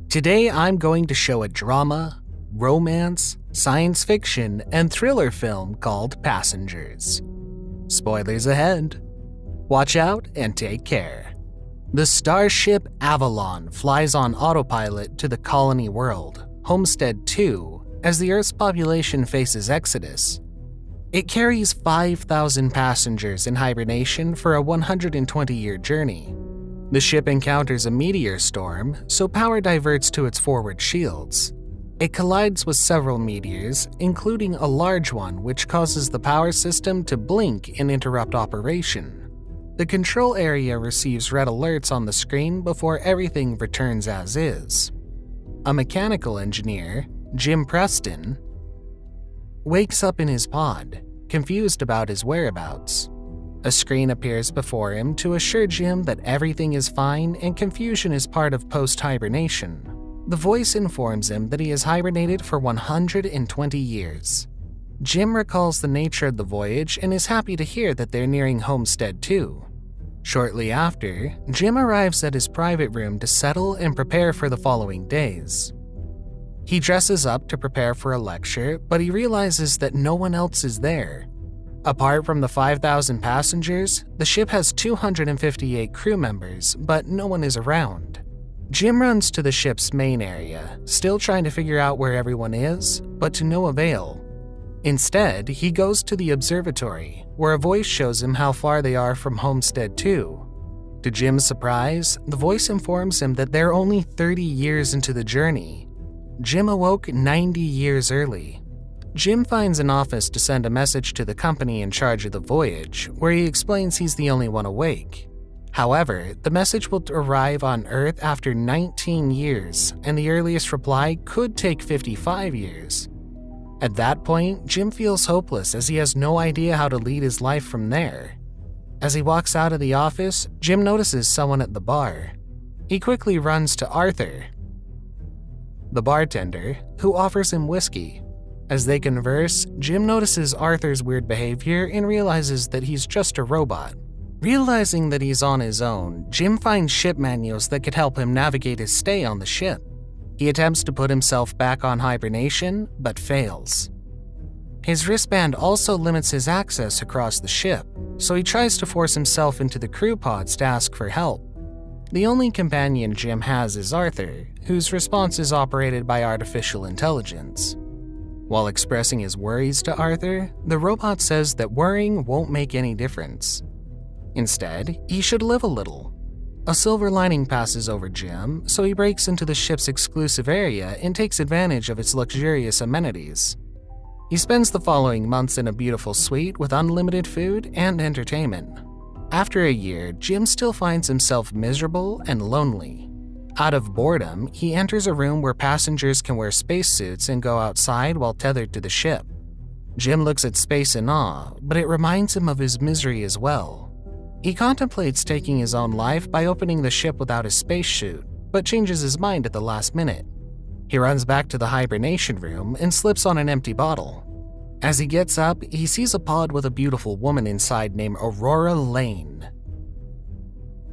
Today I'm going to show a drama, romance, science fiction, and thriller film called Passengers. Spoilers ahead. Watch out and take care. The starship Avalon flies on autopilot to the colony world, Homestead 2, as the Earth's population faces exodus. It carries 5,000 passengers in hibernation for a 120-year journey. The ship encounters a meteor storm, so power diverts to its forward shields. It collides with several meteors, including a large one which causes the power system to blink and interrupt operation. The control area receives red alerts on the screen before everything returns as is. A mechanical engineer, Jim Preston, wakes up in his pod, confused about his whereabouts. A screen appears before him to assure Jim that everything is fine and confusion is part of post-hibernation. The voice informs him that he has hibernated for 120 years. Jim recalls the nature of the voyage and is happy to hear that they're nearing Homestead 2. Shortly after, Jim arrives at his private room to settle and prepare for the following days. He dresses up to prepare for a lecture, but he realizes that no one else is there. Apart from the 5,000 passengers, the ship has 258 crew members, but no one is around. Jim runs to the ship's main area, still trying to figure out where everyone is, but to no avail. Instead, he goes to the observatory, where a voice shows him how far they are from Homestead 2. To Jim's surprise, the voice informs him that they're only 30 years into the journey. Jim awoke 90 years early. Jim finds an office to send a message to the company in charge of the voyage, where he explains he's the only one awake. However, the message will arrive on Earth after 19 years, and the earliest reply could take 55 years. At that point, Jim feels hopeless as he has no idea how to lead his life from there. As he walks out of the office, Jim notices someone at the bar. He quickly runs to Arthur, the bartender, who offers him whiskey. As they converse, Jim notices Arthur's weird behavior and realizes that he's just a robot. Realizing that he's on his own, Jim finds ship manuals that could help him navigate his stay on the ship. He attempts to put himself back on hibernation, but fails. His wristband also limits his access across the ship, so he tries to force himself into the crew pods to ask for help. The only companion Jim has is Arthur, whose response is operated by artificial intelligence. While expressing his worries to Arthur, the robot says that worrying won't make any difference. Instead, he should live a little. A silver lining passes over Jim, so he breaks into the ship's exclusive area and takes advantage of its luxurious amenities. He spends the following months in a beautiful suite with unlimited food and entertainment. After a year, Jim still finds himself miserable and lonely. Out of boredom, he enters a room where passengers can wear spacesuits and go outside while tethered to the ship. Jim looks at space in awe, but it reminds him of his misery as well. He contemplates taking his own life by opening the ship without his spacesuit, but changes his mind at the last minute. He runs back to the hibernation room and slips on an empty bottle. As he gets up, he sees a pod with a beautiful woman inside named Aurora Lane.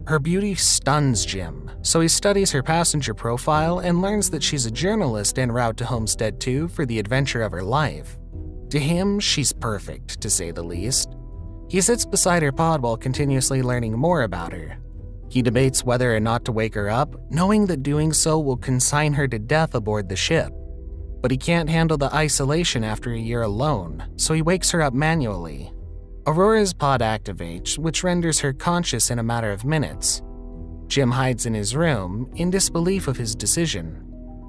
Her beauty stuns Jim, so he studies her passenger profile and learns that she's a journalist en route to Homestead 2 for the adventure of her life. To him, she's perfect, to say the least. He sits beside her pod while continuously learning more about her. He debates whether or not to wake her up, knowing that doing so will consign her to death aboard the ship. But he can't handle the isolation after a year alone, so he wakes her up manually. Aurora's pod activates, which renders her conscious in a matter of minutes. Jim hides in his room, in disbelief of his decision.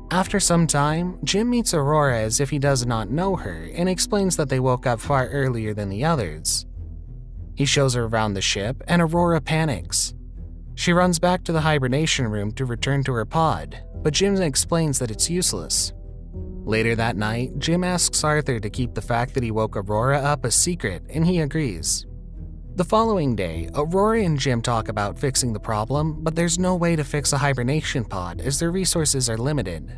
After some time, Jim meets Aurora as if he does not know her and explains that they woke up far earlier than the others. He shows her around the ship, and Aurora panics. She runs back to the hibernation room to return to her pod, but Jim explains that it's useless. Later that night, Jim asks Arthur to keep the fact that he woke Aurora up a secret, and he agrees. The following day, Aurora and Jim talk about fixing the problem, but there's no way to fix a hibernation pod as their resources are limited.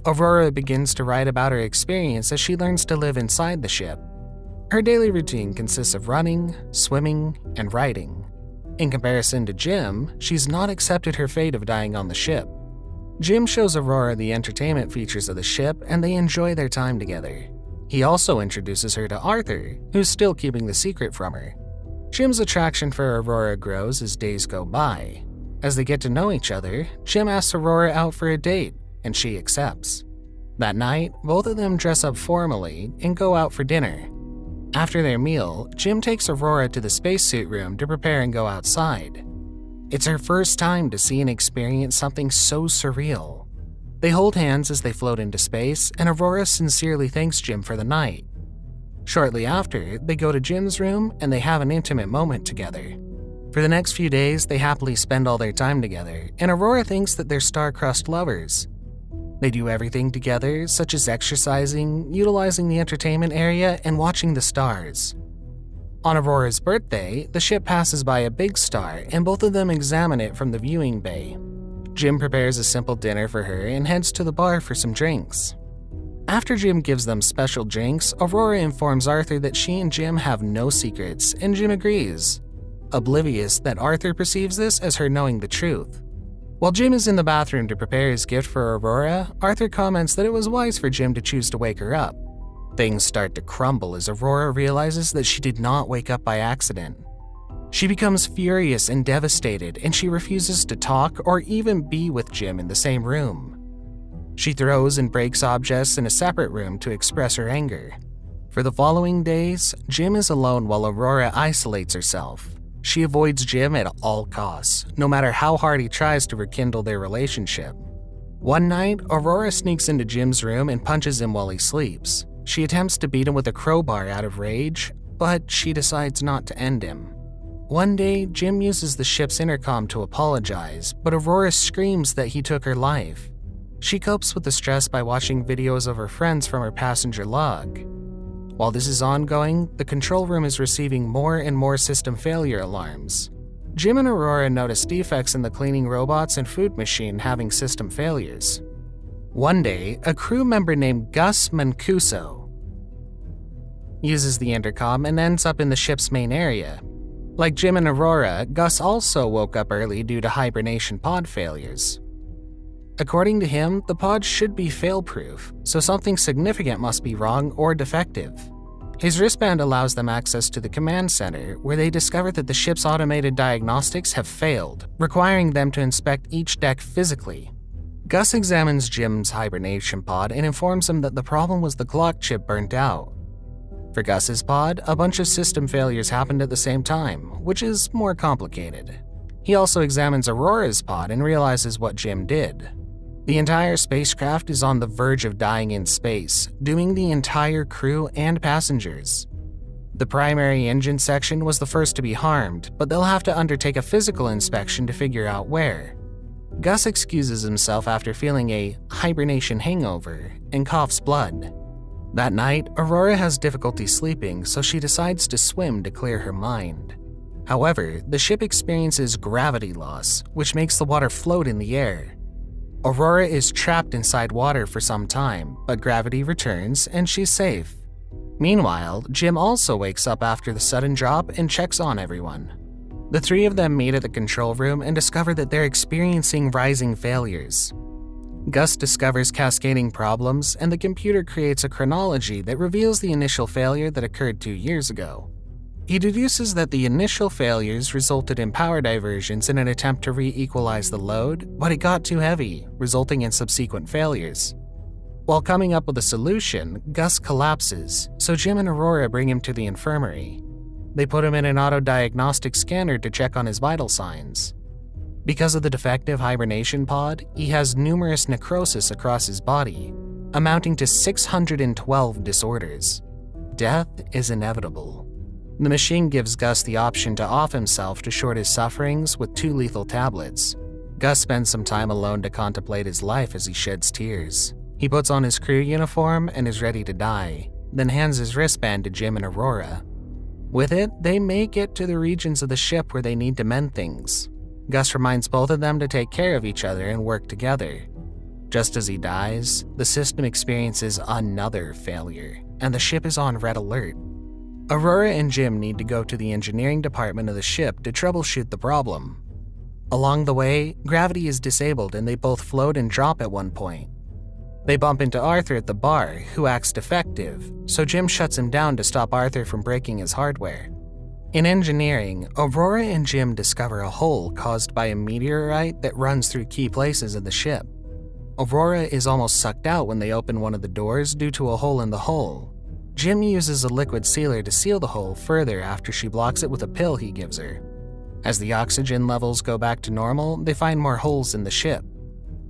Aurora begins to write about her experience as she learns to live inside the ship. Her daily routine consists of running, swimming, and writing. In comparison to Jim, she's not accepted her fate of dying on the ship. Jim shows Aurora the entertainment features of the ship and they enjoy their time together. He also introduces her to Arthur, who's still keeping the secret from her. Jim's attraction for Aurora grows as days go by. As they get to know each other, Jim asks Aurora out for a date, and she accepts. That night, both of them dress up formally and go out for dinner. After their meal, Jim takes Aurora to the spacesuit room to prepare and go outside. It's her first time to see and experience something so surreal. They hold hands as they float into space, and Aurora sincerely thanks Jim for the night. Shortly after, they go to Jim's room and they have an intimate moment together. For the next few days, they happily spend all their time together, and Aurora thinks that they're star-crossed lovers. They do everything together, such as exercising, utilizing the entertainment area, and watching the stars. On Aurora's birthday, the ship passes by a big star, and both of them examine it from the viewing bay. Jim prepares a simple dinner for her and heads to the bar for some drinks. After Jim gives them special drinks, Aurora informs Arthur that she and Jim have no secrets, and Jim agrees, oblivious that Arthur perceives this as her knowing the truth. While Jim is in the bathroom to prepare his gift for Aurora, Arthur comments that it was wise for Jim to choose to wake her up. Things start to crumble as Aurora realizes that she did not wake up by accident. She becomes furious and devastated, and she refuses to talk or even be with Jim in the same room. She throws and breaks objects in a separate room to express her anger. For the following days, Jim is alone while Aurora isolates herself. She avoids Jim at all costs, no matter how hard he tries to rekindle their relationship. One night, Aurora sneaks into Jim's room and punches him while he sleeps. She attempts to beat him with a crowbar out of rage, but she decides not to end him. One day, Jim uses the ship's intercom to apologize, but Aurora screams that he took her life. She copes with the stress by watching videos of her friends from her passenger log. While this is ongoing, the control room is receiving more and more system failure alarms. Jim and Aurora notice defects in the cleaning robots and food machine having system failures. One day, a crew member named Gus Mancuso uses the intercom and ends up in the ship's main area. Like Jim and Aurora, Gus also woke up early due to hibernation pod failures. According to him, the pod should be fail-proof, so something significant must be wrong or defective. His wristband allows them access to the command center, where they discover that the ship's automated diagnostics have failed, requiring them to inspect each deck physically. Gus examines Jim's hibernation pod and informs him that the problem was the clock chip burnt out. For Gus's pod, a bunch of system failures happened at the same time, which is more complicated. He also examines Aurora's pod and realizes what Jim did. The entire spacecraft is on the verge of dying in space, dooming the entire crew and passengers. The primary engine section was the first to be harmed, but they'll have to undertake a physical inspection to figure out where. Gus excuses himself after feeling a hibernation hangover and coughs blood. That night, Aurora has difficulty sleeping, so she decides to swim to clear her mind. However, the ship experiences gravity loss, which makes the water float in the air. Aurora is trapped inside water for some time, but gravity returns and she's safe. Meanwhile, Jim also wakes up after the sudden drop and checks on everyone. The three of them meet at the control room and discover that they're experiencing rising failures. Gus discovers cascading problems, and the computer creates a chronology that reveals the initial failure that occurred 2 years ago. He deduces that the initial failures resulted in power diversions in an attempt to re-equalize the load, but it got too heavy, resulting in subsequent failures. While coming up with a solution, Gus collapses, so Jim and Aurora bring him to the infirmary. They put him in an auto-diagnostic scanner to check on his vital signs. Because of the defective hibernation pod, he has numerous necrosis across his body, amounting to 612 disorders. Death is inevitable. The machine gives Gus the option to off himself to short his sufferings with 2 lethal tablets. Gus spends some time alone to contemplate his life as he sheds tears. He puts on his crew uniform and is ready to die, then hands his wristband to Jim and Aurora. With it, they make it to the regions of the ship where they need to mend things. Gus reminds both of them to take care of each other and work together. Just as he dies, the system experiences another failure, and the ship is on red alert. Aurora and Jim need to go to the engineering department of the ship to troubleshoot the problem. Along the way, gravity is disabled and they both float and drop at one point. They bump into Arthur at the bar, who acts defective, so Jim shuts him down to stop Arthur from breaking his hardware. In engineering, Aurora and Jim discover a hole caused by a meteorite that runs through key places in the ship. Aurora is almost sucked out when they open one of the doors due to a hole in the hull. Jim uses a liquid sealer to seal the hole further after she blocks it with a pill he gives her. As the oxygen levels go back to normal, they find more holes in the ship.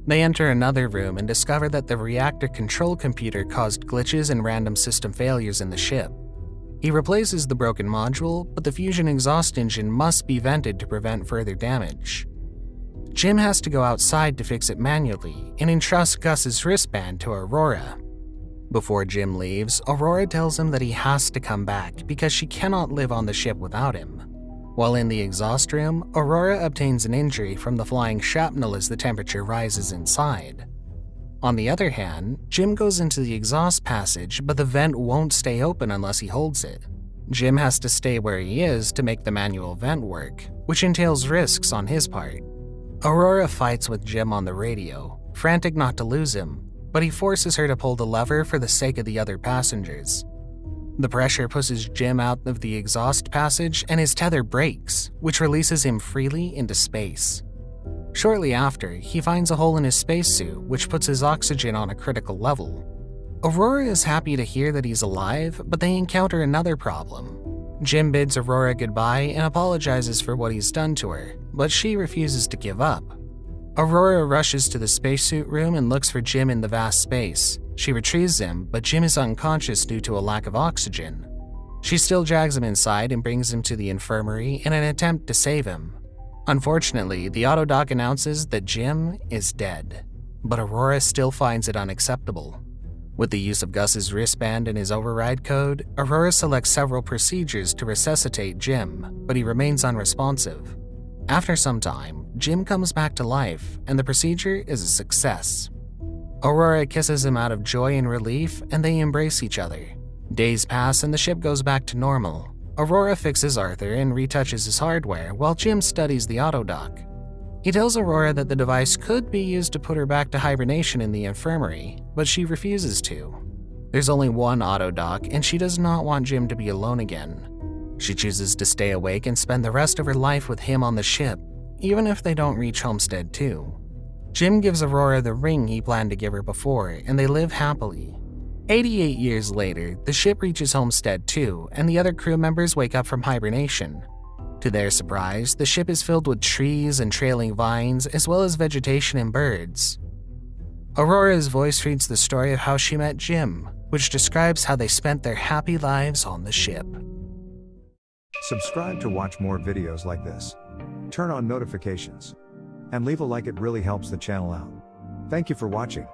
They enter another room and discover that the reactor control computer caused glitches and random system failures in the ship. He replaces the broken module, but the fusion exhaust engine must be vented to prevent further damage. Jim has to go outside to fix it manually and entrusts Gus's wristband to Aurora. Before Jim leaves, Aurora tells him that he has to come back because she cannot live on the ship without him. While in the exhaust room, Aurora obtains an injury from the flying shrapnel as the temperature rises inside. On the other hand, Jim goes into the exhaust passage, but the vent won't stay open unless he holds it. Jim has to stay where he is to make the manual vent work, which entails risks on his part. Aurora fights with Jim on the radio, frantic not to lose him, but he forces her to pull the lever for the sake of the other passengers. The pressure pushes Jim out of the exhaust passage and his tether breaks, which releases him freely into space. Shortly after, he finds a hole in his spacesuit, which puts his oxygen on a critical level. Aurora is happy to hear that he's alive, but they encounter another problem. Jim bids Aurora goodbye and apologizes for what he's done to her, but she refuses to give up. Aurora rushes to the spacesuit room and looks for Jim in the vast space. She retrieves him, but Jim is unconscious due to a lack of oxygen. She still drags him inside and brings him to the infirmary in an attempt to save him. Unfortunately, the autodoc announces that Jim is dead, but Aurora still finds it unacceptable. With the use of Gus's wristband and his override code, Aurora selects several procedures to resuscitate Jim, but he remains unresponsive. After some time, Jim comes back to life, and the procedure is a success. Aurora kisses him out of joy and relief, and they embrace each other. Days pass and the ship goes back to normal. Aurora fixes Arthur and retouches his hardware while Jim studies the autodoc. He tells Aurora that the device could be used to put her back to hibernation in the infirmary, but she refuses to. There's only one autodoc, and she does not want Jim to be alone again. She chooses to stay awake and spend the rest of her life with him on the ship, even if they don't reach Homestead 2. Jim gives Aurora the ring he planned to give her before, and they live happily. 88 years later, the ship reaches Homestead 2, and the other crew members wake up from hibernation. To their surprise, the ship is filled with trees and trailing vines, as well as vegetation and birds. Aurora's voice reads the story of how she met Jim, which describes how they spent their happy lives on the ship. Subscribe to watch more videos like this. Turn on notifications. And leave a like, it really helps the channel out. Thank you for watching.